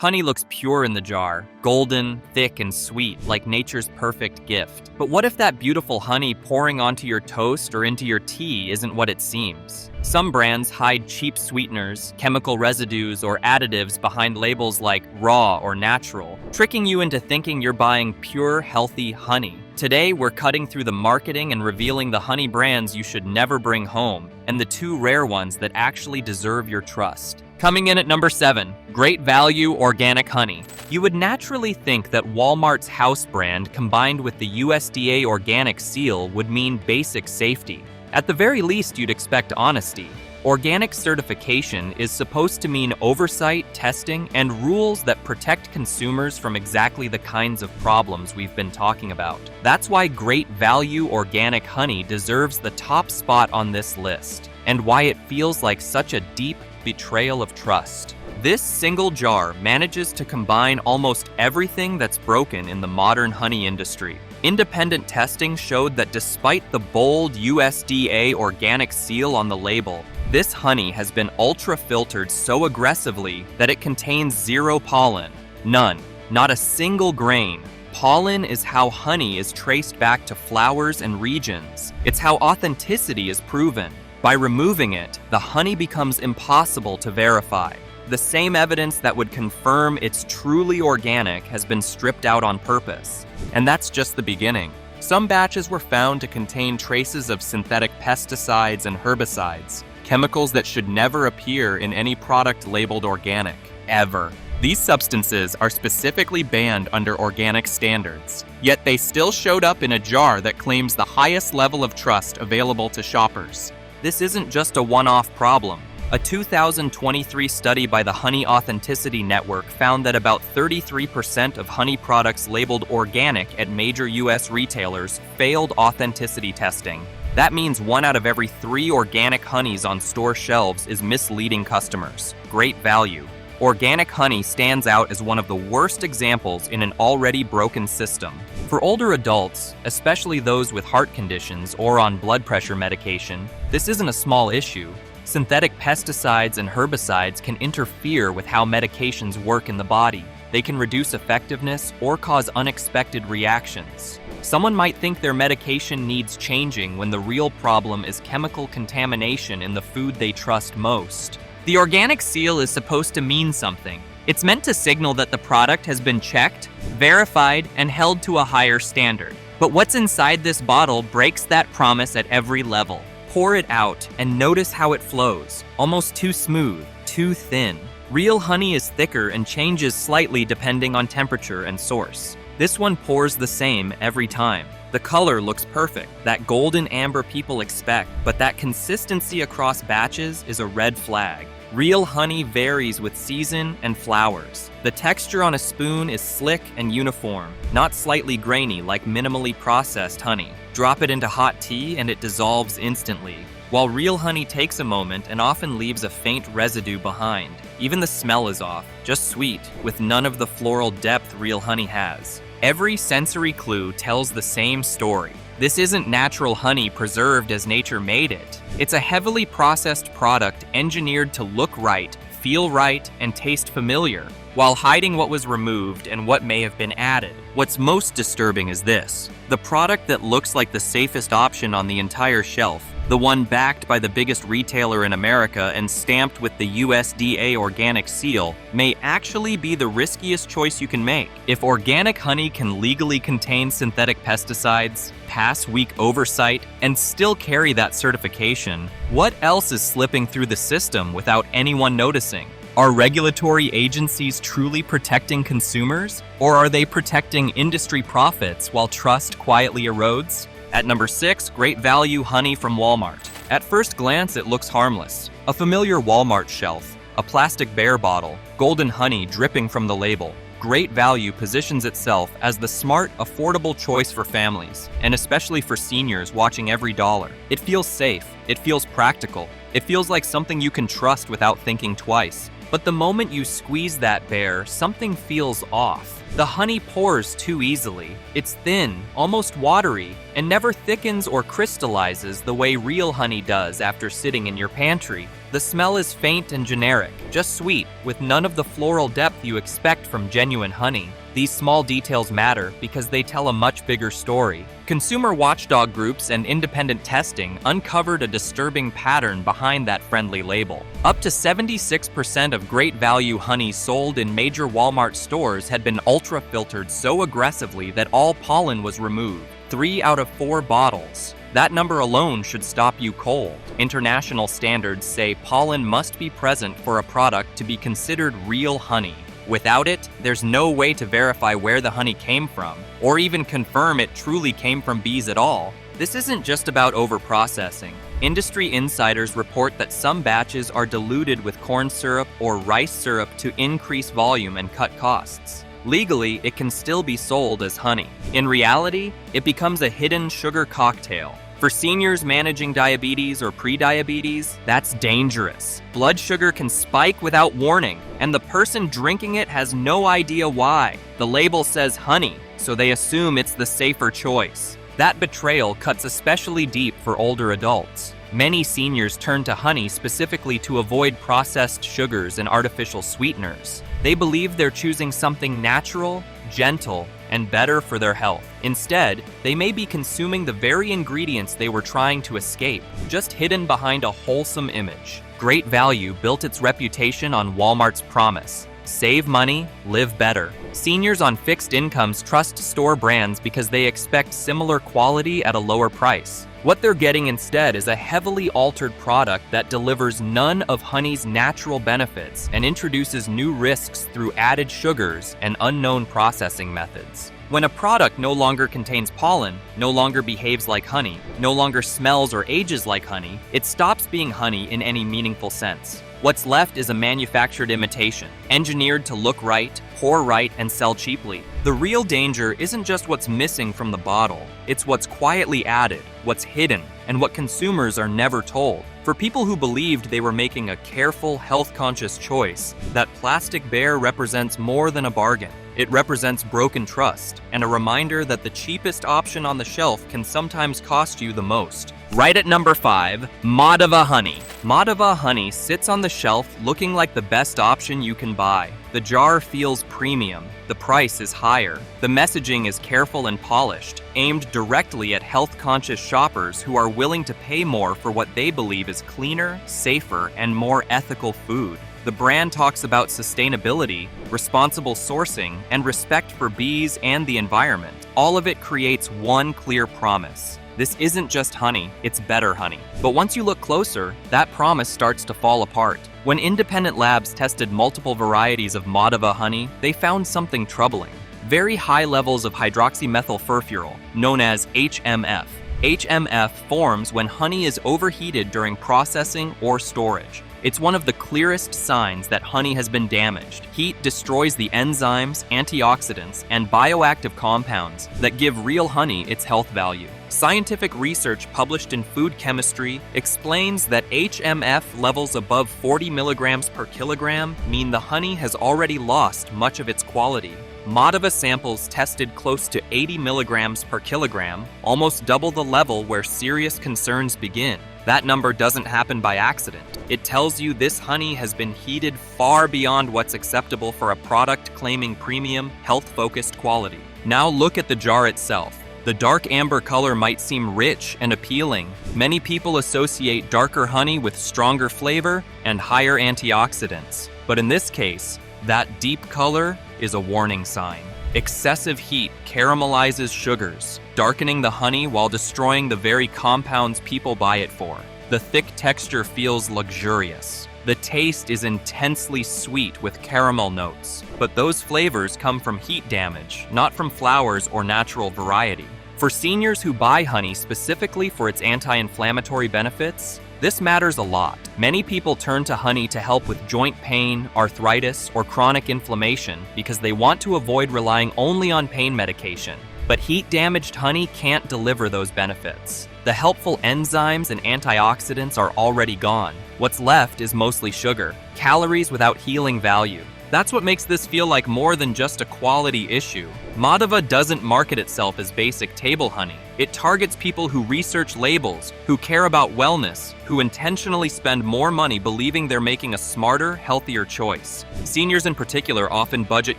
Honey looks pure in the jar, golden, thick, and sweet, like nature's perfect gift. But what if that beautiful honey pouring onto your toast or into your tea isn't what it seems? Some brands hide cheap sweeteners, chemical residues, or additives behind labels like raw or natural, tricking you into thinking you're buying pure, healthy honey. Today, we're cutting through the marketing and revealing the honey brands you should never bring home, and the two rare ones that actually deserve your trust. Coming in at number 7, Great Value Organic Honey. You would naturally think that Walmart's house brand combined with the USDA organic seal would mean basic safety. At the very least, you'd expect honesty. Organic certification is supposed to mean oversight, testing, and rules that protect consumers from exactly the kinds of problems we've been talking about. That's why Great Value Organic Honey deserves the top spot on this list, and why it feels like such a deep betrayal of trust. This single jar manages to combine almost everything that's broken in the modern honey industry. Independent testing showed that despite the bold USDA organic seal on the label, this honey has been ultra-filtered so aggressively that it contains zero pollen. None. Not a single grain. Pollen is how honey is traced back to flowers and regions. It's how authenticity is proven. By removing it, the honey becomes impossible to verify. The same evidence that would confirm it's truly organic has been stripped out on purpose. And that's just the beginning. Some batches were found to contain traces of synthetic pesticides and herbicides, chemicals that should never appear in any product labeled organic, ever. These substances are specifically banned under organic standards, yet they still showed up in a jar that claims the highest level of trust available to shoppers. This isn't just a one-off problem. A 2023 study by the Honey Authenticity Network found that about 33% of honey products labeled organic at major US retailers failed authenticity testing. That means 1 out of every 3 organic honeys on store shelves is misleading customers. Great value. Organic honey stands out as one of the worst examples in an already broken system. For older adults, especially those with heart conditions or on blood pressure medication, this isn't a small issue. Synthetic pesticides and herbicides can interfere with how medications work in the body. They can reduce effectiveness or cause unexpected reactions. Someone might think their medication needs changing when the real problem is chemical contamination in the food they trust most. The organic seal is supposed to mean something. It's meant to signal that the product has been checked, verified, and held to a higher standard. But what's inside this bottle breaks that promise at every level. Pour it out and notice how it flows. Almost too smooth, too thin. Real honey is thicker and changes slightly depending on temperature and source. This one pours the same every time. The color looks perfect, that golden amber people expect, but that consistency across batches is a red flag. Real honey varies with season and flowers. The texture on a spoon is slick and uniform, not slightly grainy like minimally processed honey. Drop it into hot tea and it dissolves instantly, while real honey takes a moment and often leaves a faint residue behind. Even the smell is off, just sweet, with none of the floral depth real honey has. Every sensory clue tells the same story. This isn't natural honey preserved as nature made it. It's a heavily processed product engineered to look right, feel right, and taste familiar, while hiding what was removed and what may have been added. What's most disturbing is this. The product that looks like the safest option on the entire shelf, the one backed by the biggest retailer in America and stamped with the USDA organic seal, may actually be the riskiest choice you can make. If organic honey can legally contain synthetic pesticides, pass weak oversight, and still carry that certification, what else is slipping through the system without anyone noticing? Are regulatory agencies truly protecting consumers, or are they protecting industry profits while trust quietly erodes? At number 6, Great Value Honey from Walmart. At first glance, it looks harmless. A familiar Walmart shelf, a plastic bear bottle, golden honey dripping from the label. Great Value positions itself as the smart, affordable choice for families, and especially for seniors watching every dollar. It feels safe, it feels practical, it feels like something you can trust without thinking twice. But the moment you squeeze that bear, something feels off. The honey pours too easily. It's thin, almost watery, and never thickens or crystallizes the way real honey does after sitting in your pantry. The smell is faint and generic, just sweet, with none of the floral depth you expect from genuine honey. These small details matter because they tell a much bigger story. Consumer watchdog groups and independent testing uncovered a disturbing pattern behind that friendly label. Up to 76% of great value honey sold in major Walmart stores had been ultra-filtered so aggressively that all pollen was removed. 3 out of 4 bottles. That number alone should stop you cold. International standards say pollen must be present for a product to be considered real honey. Without it, there's no way to verify where the honey came from, or even confirm it truly came from bees at all. This isn't just about overprocessing. Industry insiders report that some batches are diluted with corn syrup or rice syrup to increase volume and cut costs. Legally, it can still be sold as honey. In reality, it becomes a hidden sugar cocktail. For seniors managing diabetes or prediabetes, that's dangerous. Blood sugar can spike without warning, and the person drinking it has no idea why. The label says honey, so they assume it's the safer choice. That betrayal cuts especially deep for older adults. Many seniors turn to honey specifically to avoid processed sugars and artificial sweeteners. They believe they're choosing something natural, gentle, and better for their health. Instead, they may be consuming the very ingredients they were trying to escape, just hidden behind a wholesome image. Great Value built its reputation on Walmart's promise: save money, live better. Seniors on fixed incomes trust store brands because they expect similar quality at a lower price. What they're getting instead is a heavily altered product that delivers none of honey's natural benefits and introduces new risks through added sugars and unknown processing methods. When a product no longer contains pollen, no longer behaves like honey, no longer smells or ages like honey, it stops being honey in any meaningful sense. What's left is a manufactured imitation, engineered to look right, pour right, and sell cheaply. The real danger isn't just what's missing from the bottle, it's what's quietly added, what's hidden, and what consumers are never told. For people who believed they were making a careful, health-conscious choice, that plastic bear represents more than a bargain. It represents broken trust, and a reminder that the cheapest option on the shelf can sometimes cost you the most. Right at number 5, Madhava honey. Madhava honey sits on the shelf looking like the best option you can buy. The jar feels premium. The price is higher. The messaging is careful and polished, aimed directly at health-conscious shoppers who are willing to pay more for what they believe is cleaner, safer, and more ethical food. The brand talks about sustainability, responsible sourcing, and respect for bees and the environment. All of it creates one clear promise: this isn't just honey, it's better honey. But once you look closer, that promise starts to fall apart. When independent labs tested multiple varieties of Madhava honey, they found something troubling: very high levels of hydroxymethylfurfural, known as HMF. HMF forms when honey is overheated during processing or storage. It's one of the clearest signs that honey has been damaged. Heat destroys the enzymes, antioxidants, and bioactive compounds that give real honey its health value. Scientific research published in Food Chemistry explains that HMF levels above 40 milligrams per kilogram mean the honey has already lost much of its quality. Madhava samples tested close to 80 milligrams per kilogram, almost double the level where serious concerns begin. That number doesn't happen by accident. It tells you this honey has been heated far beyond what's acceptable for a product claiming premium, health-focused quality. Now look at the jar itself. The dark amber color might seem rich and appealing. Many people associate darker honey with stronger flavor and higher antioxidants. But in this case, that deep color is a warning sign. Excessive heat caramelizes sugars, darkening the honey while destroying the very compounds people buy it for. The thick texture feels luxurious. The taste is intensely sweet with caramel notes, but those flavors come from heat damage, not from flowers or natural variety. For seniors who buy honey specifically for its anti-inflammatory benefits, this matters a lot. Many people turn to honey to help with joint pain, arthritis, or chronic inflammation because they want to avoid relying only on pain medication. But heat-damaged honey can't deliver those benefits. The helpful enzymes and antioxidants are already gone. What's left is mostly sugar, calories without healing value. That's what makes this feel like more than just a quality issue. Madhava doesn't market itself as basic table honey. It targets people who research labels, who care about wellness, who intentionally spend more money believing they're making a smarter, healthier choice. Seniors in particular often budget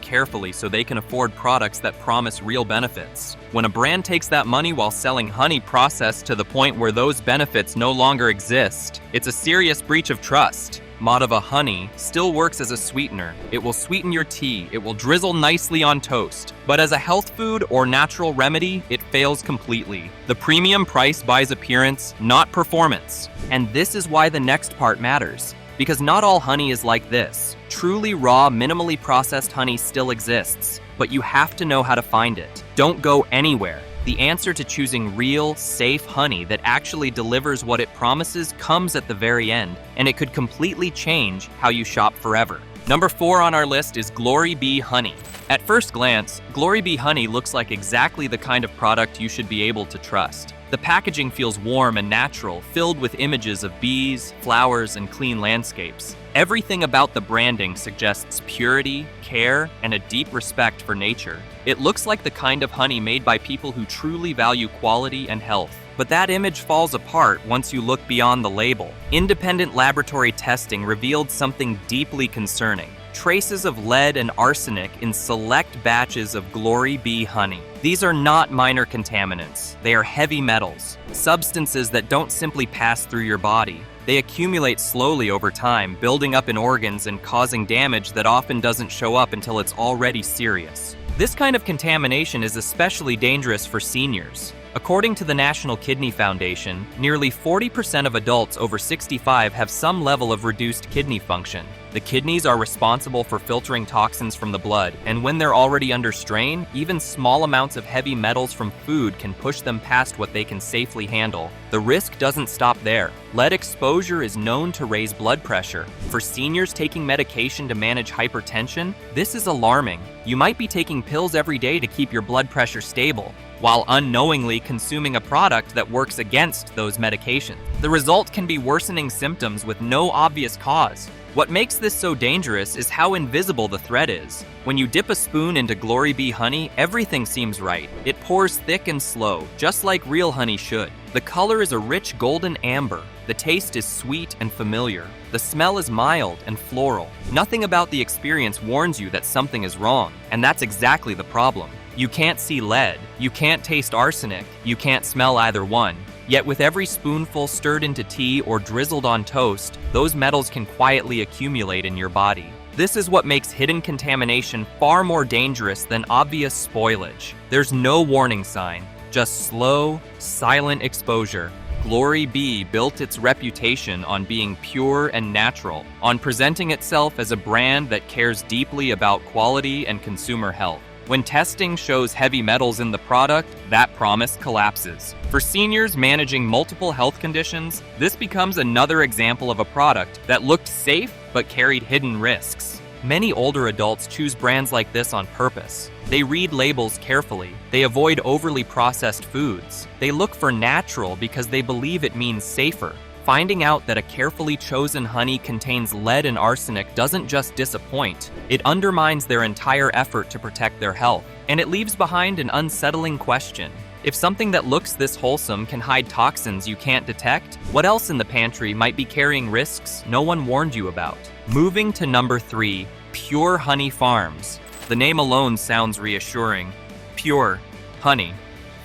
carefully so they can afford products that promise real benefits. When a brand takes that money while selling honey processed to the point where those benefits no longer exist, it's a serious breach of trust. Madhava honey still works as a sweetener. It will sweeten your tea, it will drizzle nicely on toast. But as a health food or natural remedy, it fails completely. The premium price buys appearance, not performance. And this is why the next part matters. Because not all honey is like this. Truly raw, minimally processed honey still exists, but you have to know how to find it. Don't go anywhere. The answer to choosing real, safe honey that actually delivers what it promises comes at the very end, and it could completely change how you shop forever. Number 4 on our list is Glory Bee Honey. At first glance, Glory Bee Honey looks like exactly the kind of product you should be able to trust. The packaging feels warm and natural, filled with images of bees, flowers, and clean landscapes. Everything about the branding suggests purity, care, and a deep respect for nature. It looks like the kind of honey made by people who truly value quality and health. But that image falls apart once you look beyond the label. Independent laboratory testing revealed something deeply concerning. Traces of lead and arsenic in select batches of Glory Bee honey. These are not minor contaminants. They are heavy metals, substances that don't simply pass through your body. They accumulate slowly over time, building up in organs and causing damage that often doesn't show up until it's already serious. This kind of contamination is especially dangerous for seniors. According to the National Kidney Foundation, nearly 40% of adults over 65 have some level of reduced kidney function. The kidneys are responsible for filtering toxins from the blood, and when they're already under strain, even small amounts of heavy metals from food can push them past what they can safely handle. The risk doesn't stop there. Lead exposure is known to raise blood pressure. For seniors taking medication to manage hypertension, this is alarming. You might be taking pills every day to keep your blood pressure stable, while unknowingly consuming a product that works against those medications. The result can be worsening symptoms with no obvious cause. What makes this so dangerous is how invisible the threat is. When you dip a spoon into Glory Bee honey, everything seems right. It pours thick and slow, just like real honey should. The color is a rich golden amber. The taste is sweet and familiar. The smell is mild and floral. Nothing about the experience warns you that something is wrong, and that's exactly the problem. You can't see lead, you can't taste arsenic, you can't smell either one. Yet with every spoonful stirred into tea or drizzled on toast, those metals can quietly accumulate in your body. This is what makes hidden contamination far more dangerous than obvious spoilage. There's no warning sign, just slow, silent exposure. Glory Bee built its reputation on being pure and natural, on presenting itself as a brand that cares deeply about quality and consumer health. When testing shows heavy metals in the product, that promise collapses. For seniors managing multiple health conditions, this becomes another example of a product that looked safe but carried hidden risks. Many older adults choose brands like this on purpose. They read labels carefully. They avoid overly processed foods. They look for natural because they believe it means safer. Finding out that a carefully chosen honey contains lead and arsenic doesn't just disappoint, it undermines their entire effort to protect their health. And it leaves behind an unsettling question. If something that looks this wholesome can hide toxins you can't detect, what else in the pantry might be carrying risks no one warned you about? Moving to number 3, Pure Honey Farms. The name alone sounds reassuring. Pure, honey,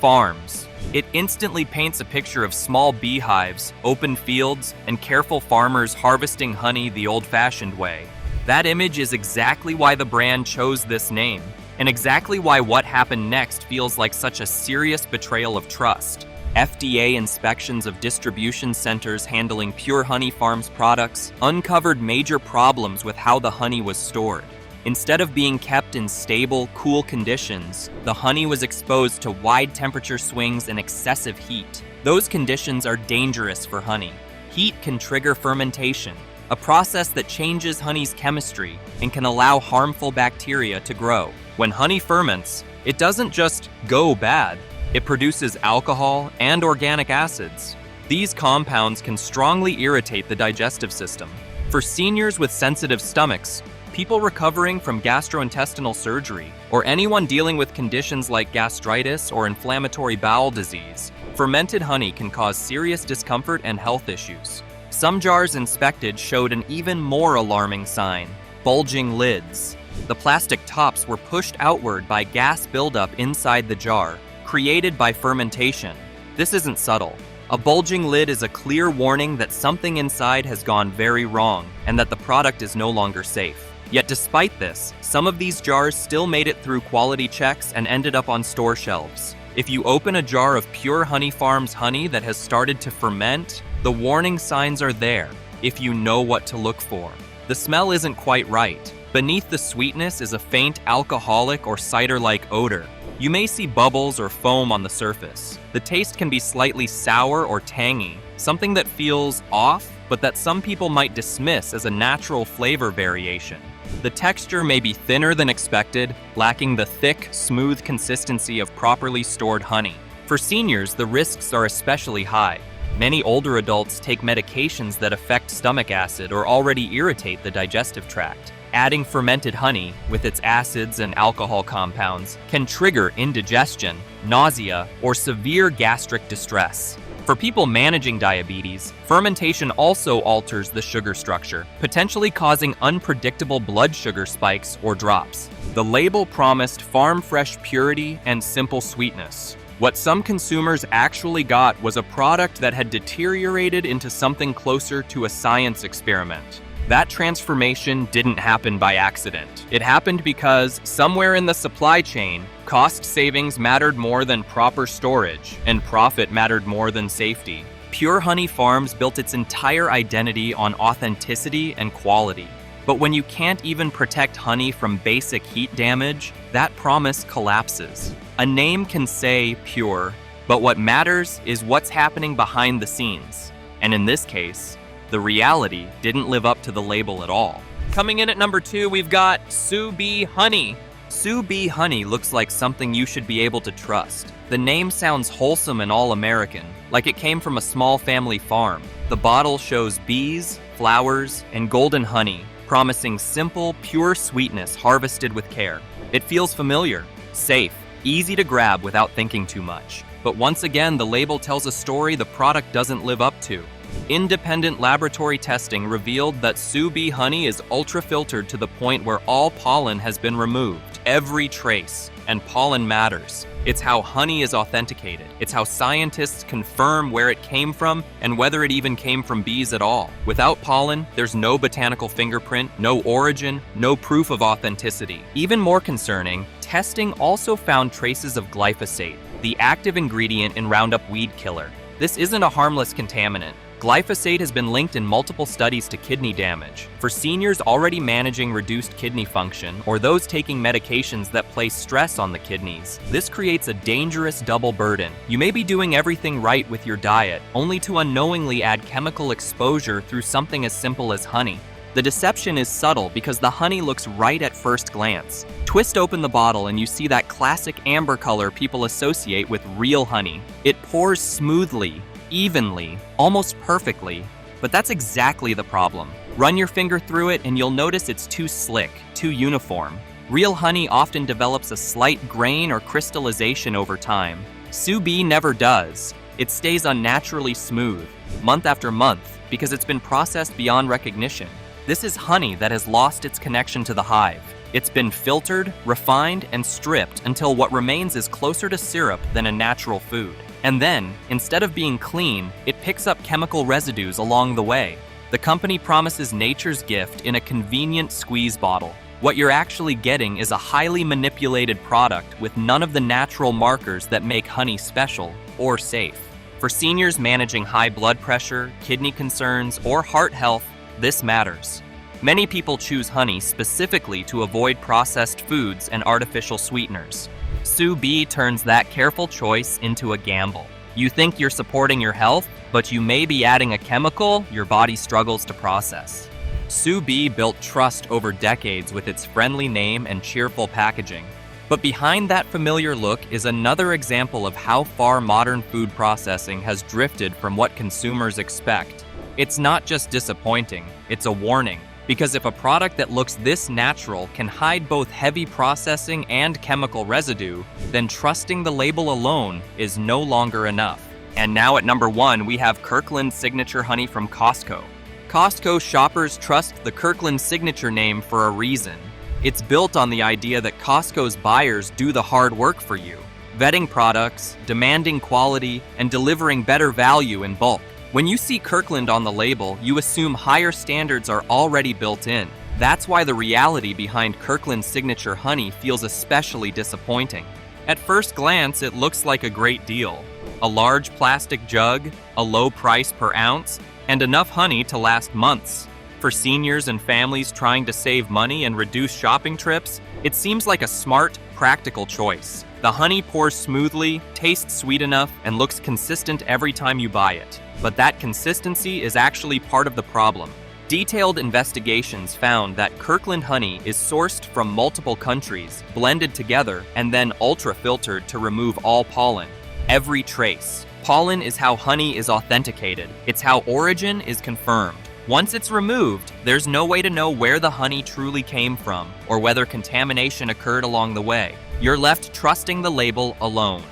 farms. It instantly paints a picture of small beehives, open fields, and careful farmers harvesting honey the old-fashioned way. That image is exactly why the brand chose this name, and exactly why what happened next feels like such a serious betrayal of trust. FDA inspections of distribution centers handling Pure Honey Farms products uncovered major problems with how the honey was stored. Instead of being kept in stable, cool conditions, the honey was exposed to wide temperature swings and excessive heat. Those conditions are dangerous for honey. Heat can trigger fermentation, a process that changes honey's chemistry and can allow harmful bacteria to grow. When honey ferments, it doesn't just go bad. It produces alcohol and organic acids. These compounds can strongly irritate the digestive system. For seniors with sensitive stomachs, people recovering from gastrointestinal surgery, or anyone dealing with conditions like gastritis or inflammatory bowel disease, fermented honey can cause serious discomfort and health issues. Some jars inspected showed an even more alarming sign: bulging lids. The plastic tops were pushed outward by gas buildup inside the jar, created by fermentation. This isn't subtle. A bulging lid is a clear warning that something inside has gone very wrong and that the product is no longer safe. Yet despite this, some of these jars still made it through quality checks and ended up on store shelves. If you open a jar of pure Honey Farms honey that has started to ferment, the warning signs are there if you know what to look for. The smell isn't quite right. Beneath the sweetness is a faint alcoholic or cider-like odor. You may see bubbles or foam on the surface. The taste can be slightly sour or tangy, something that feels off, but that some people might dismiss as a natural flavor variation. The texture may be thinner than expected, lacking the thick, smooth consistency of properly stored honey. For seniors, the risks are especially high. Many older adults take medications that affect stomach acid or already irritate the digestive tract. Adding fermented honey, with its acids and alcohol compounds, can trigger indigestion, nausea, or severe gastric distress. For people managing diabetes, fermentation also alters the sugar structure, potentially causing unpredictable blood sugar spikes or drops. The label promised farm-fresh purity and simple sweetness. What some consumers actually got was a product that had deteriorated into something closer to a science experiment. That transformation didn't happen by accident. It happened because somewhere in the supply chain, cost savings mattered more than proper storage, and profit mattered more than safety. Pure Honey Farms built its entire identity on authenticity and quality. But when you can't even protect honey from basic heat damage, that promise collapses. A name can say pure, but what matters is what's happening behind the scenes. And in this case, the reality didn't live up to the label at all. Coming in at number 2, we've got Sue Bee Honey. Sue Bee Honey looks like something you should be able to trust. The name sounds wholesome and all-American, like it came from a small family farm. The bottle shows bees, flowers, and golden honey, promising simple, pure sweetness harvested with care. It feels familiar, safe, easy to grab without thinking too much. But once again, the label tells a story the product doesn't live up to. Independent laboratory testing revealed that Sue Bee honey is ultra-filtered to the point where all pollen has been removed. Every trace, and pollen matters. It's how honey is authenticated. It's how scientists confirm where it came from and whether it even came from bees at all. Without pollen, there's no botanical fingerprint, no origin, no proof of authenticity. Even more concerning, testing also found traces of glyphosate, the active ingredient in Roundup weed killer. This isn't a harmless contaminant. Glyphosate has been linked in multiple studies to kidney damage. For seniors already managing reduced kidney function or those taking medications that place stress on the kidneys, this creates a dangerous double burden. You may be doing everything right with your diet, only to unknowingly add chemical exposure through something as simple as honey. The deception is subtle because the honey looks right at first glance. Twist open the bottle and you see that classic amber color people associate with real honey. It pours smoothly, evenly, almost perfectly, but that's exactly the problem. Run your finger through it and you'll notice it's too slick, too uniform. Real honey often develops a slight grain or crystallization over time. Sue Bee never does. It stays unnaturally smooth, month after month, because it's been processed beyond recognition. This is honey that has lost its connection to the hive. It's been filtered, refined, and stripped until what remains is closer to syrup than a natural food. And then, instead of being clean, it picks up chemical residues along the way. The company promises nature's gift in a convenient squeeze bottle. What you're actually getting is a highly manipulated product with none of the natural markers that make honey special or safe. For seniors managing high blood pressure, kidney concerns, or heart health, this matters. Many people choose honey specifically to avoid processed foods and artificial sweeteners. Sue Bee turns that careful choice into a gamble. You think you're supporting your health, but you may be adding a chemical your body struggles to process. Sue Bee built trust over decades with its friendly name and cheerful packaging. But behind that familiar look is another example of how far modern food processing has drifted from what consumers expect. It's not just disappointing, it's a warning. Because if a product that looks this natural can hide both heavy processing and chemical residue, then trusting the label alone is no longer enough. And now at number 1, we have Kirkland Signature honey from Costco. Costco shoppers trust the Kirkland Signature name for a reason. It's built on the idea that Costco's buyers do the hard work for you, vetting products, demanding quality, and delivering better value in bulk. When you see Kirkland on the label, you assume higher standards are already built in. That's why the reality behind Kirkland Signature honey feels especially disappointing. At first glance, it looks like a great deal. A large plastic jug, a low price per ounce, and enough honey to last months. For seniors and families trying to save money and reduce shopping trips, it seems like a smart, practical choice. The honey pours smoothly, tastes sweet enough, and looks consistent every time you buy it. But that consistency is actually part of the problem. Detailed investigations found that Kirkland honey is sourced from multiple countries, blended together, and then ultra-filtered to remove all pollen. Every trace. Pollen is how honey is authenticated. It's how origin is confirmed. Once it's removed, there's no way to know where the honey truly came from or whether contamination occurred along the way. You're left trusting the label alone.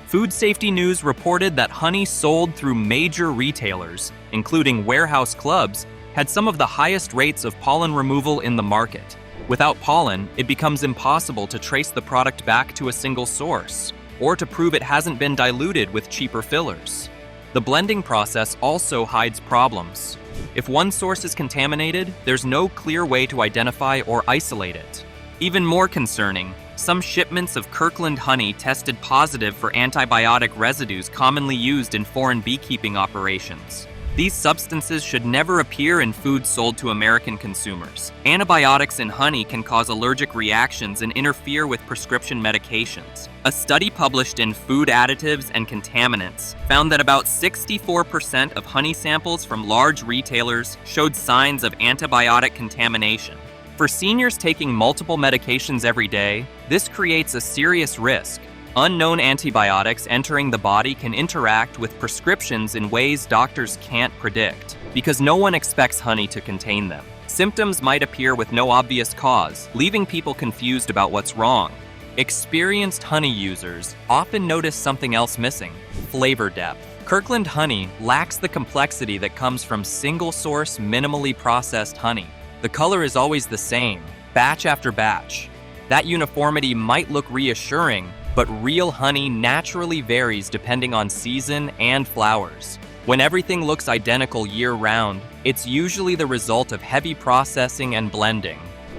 Food Safety News reported that honey sold through major retailers, including warehouse clubs, had some of the highest rates of pollen removal in the market. Without pollen, it becomes impossible to trace the product back to a single source, or to prove it hasn't been diluted with cheaper fillers. The blending process also hides problems. If one source is contaminated, there's no clear way to identify or isolate it. Even more concerning, some shipments of Kirkland honey tested positive for antibiotic residues commonly used in foreign beekeeping operations. These substances should never appear in food sold to American consumers. Antibiotics in honey can cause allergic reactions and interfere with prescription medications. A study published in Food Additives and Contaminants found that about 64% of honey samples from large retailers showed signs of antibiotic contamination. For seniors taking multiple medications every day, this creates a serious risk. Unknown antibiotics entering the body can interact with prescriptions in ways doctors can't predict, because no one expects honey to contain them. Symptoms might appear with no obvious cause, leaving people confused about what's wrong. Experienced honey users often notice something else missing: flavor depth. Kirkland honey lacks the complexity that comes from single-source, minimally processed honey. The color is always the same, batch after batch. That uniformity might look reassuring, but real honey naturally varies depending on season and flowers. When everything looks identical year-round, it's usually the result of heavy processing and blending.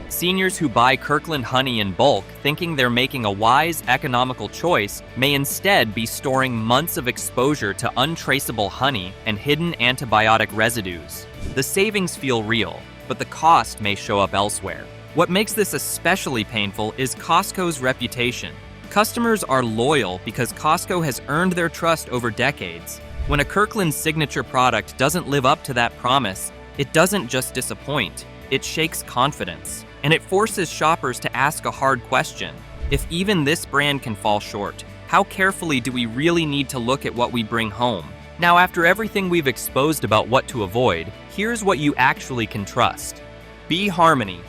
Seniors who buy Kirkland honey in bulk, thinking they're making a wise, economical choice, may instead be storing months of exposure to untraceable honey and hidden antibiotic residues. The savings feel real, but the cost may show up elsewhere. What makes this especially painful is Costco's reputation. Customers are loyal because Costco has earned their trust over decades. When a Kirkland Signature product doesn't live up to that promise, it doesn't just disappoint, it shakes confidence. And it forces shoppers to ask a hard question. If even this brand can fall short, how carefully do we really need to look at what we bring home? Now, after everything we've exposed about what to avoid, here's what you actually can trust. Bee Harmony.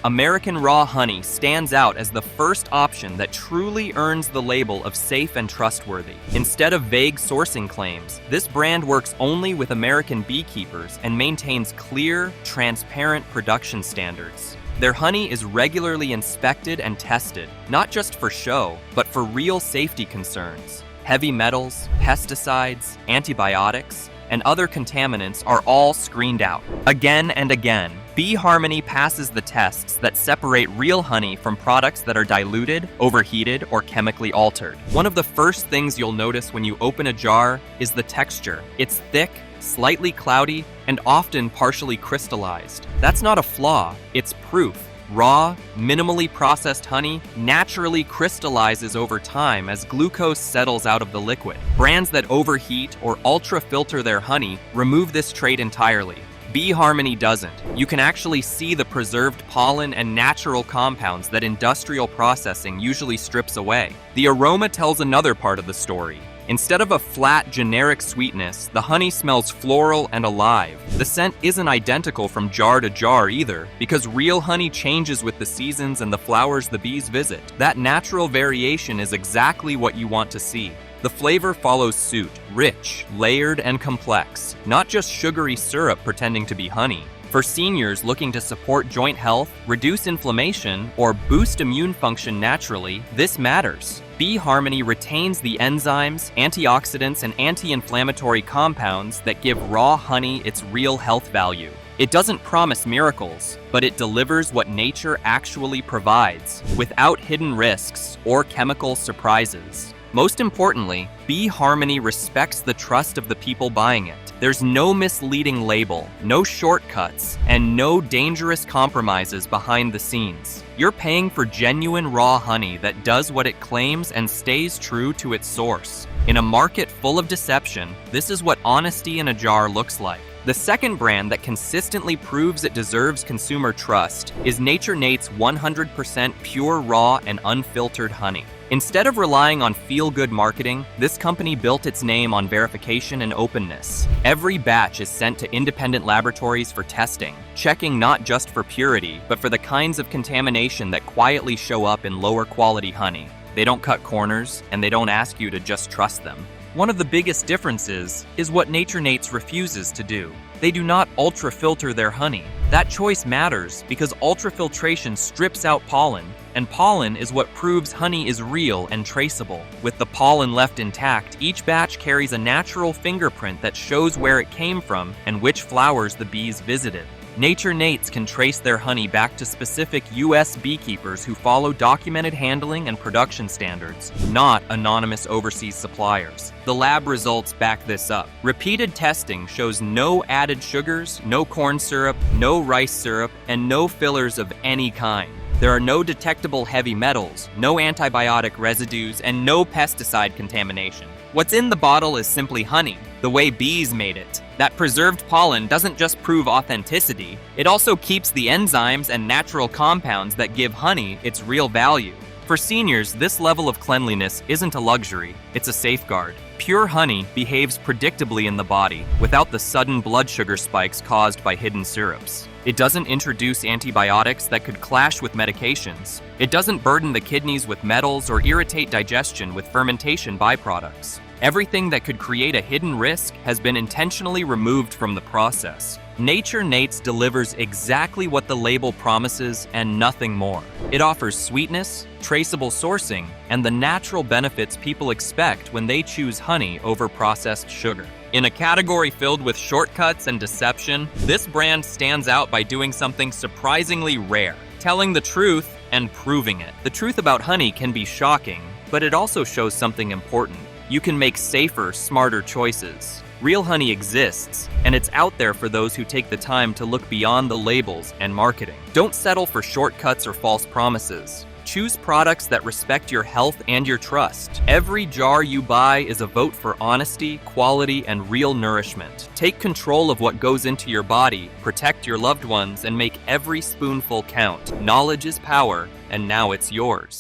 American raw honey stands out as the first option that truly earns the label of safe and trustworthy. Instead of vague sourcing claims, this brand works only with American beekeepers and maintains clear, transparent production standards. Their honey is regularly inspected and tested, not just for show, but for real safety concerns. Heavy metals, pesticides, antibiotics, and other contaminants are all screened out. Again and again, Bee Harmony passes the tests that separate real honey from products that are diluted, overheated, or chemically altered. One of the first things you'll notice when you open a jar is the texture. It's thick, slightly cloudy, and often partially crystallized. That's not a flaw, it's proof. Raw, minimally processed honey naturally crystallizes over time as glucose settles out of the liquid. Brands that overheat or ultra-filter their honey remove this trait entirely. Bee Harmony doesn't. You can actually see the preserved pollen and natural compounds that industrial processing usually strips away. The aroma tells another part of the story. Instead of a flat, generic sweetness, the honey smells floral and alive. The scent isn't identical from jar to jar either, because real honey changes with the seasons and the flowers the bees visit. That natural variation is exactly what you want to see. The flavor follows suit, rich, layered, and complex, not just sugary syrup pretending to be honey. For seniors looking to support joint health, reduce inflammation, or boost immune function naturally, this matters. Bee Harmony retains the enzymes, antioxidants, and anti-inflammatory compounds that give raw honey its real health value. It doesn't promise miracles, but it delivers what nature actually provides, without hidden risks or chemical surprises. Most importantly, Bee Harmony respects the trust of the people buying it. There's no misleading label, no shortcuts, and no dangerous compromises behind the scenes. You're paying for genuine raw honey that does what it claims and stays true to its source. In a market full of deception, this is what honesty in a jar looks like. The second brand that consistently proves it deserves consumer trust is Nature Nate's 100% pure, raw, and unfiltered honey. Instead of relying on feel-good marketing, this company built its name on verification and openness. Every batch is sent to independent laboratories for testing, checking not just for purity, but for the kinds of contamination that quietly show up in lower quality honey. They don't cut corners, and they don't ask you to just trust them. One of the biggest differences is what Nature Nate's refuses to do. They do not ultra-filter their honey. That choice matters because ultrafiltration strips out pollen, and pollen is what proves honey is real and traceable. With the pollen left intact, each batch carries a natural fingerprint that shows where it came from and which flowers the bees visited. Nature Nate's can trace their honey back to specific U.S. beekeepers who follow documented handling and production standards, not anonymous overseas suppliers. The lab results back this up. Repeated testing shows no added sugars, no corn syrup, no rice syrup, and no fillers of any kind. There are no detectable heavy metals, no antibiotic residues, and no pesticide contamination. What's in the bottle is simply honey, the way bees made it. That preserved pollen doesn't just prove authenticity, it also keeps the enzymes and natural compounds that give honey its real value. For seniors, this level of cleanliness isn't a luxury, it's a safeguard. Pure honey behaves predictably in the body, without the sudden blood sugar spikes caused by hidden syrups. It doesn't introduce antibiotics that could clash with medications. It doesn't burden the kidneys with metals or irritate digestion with fermentation byproducts. Everything that could create a hidden risk has been intentionally removed from the process. Nature Nate's delivers exactly what the label promises and nothing more. It offers sweetness, traceable sourcing, and the natural benefits people expect when they choose honey over processed sugar. In a category filled with shortcuts and deception, this brand stands out by doing something surprisingly rare, telling the truth and proving it. The truth about honey can be shocking, but it also shows something important. You can make safer, smarter choices. Real honey exists, and it's out there for those who take the time to look beyond the labels and marketing. Don't settle for shortcuts or false promises. Choose products that respect your health and your trust. Every jar you buy is a vote for honesty, quality, and real nourishment. Take control of what goes into your body, protect your loved ones, and make every spoonful count. Knowledge is power, and now it's yours.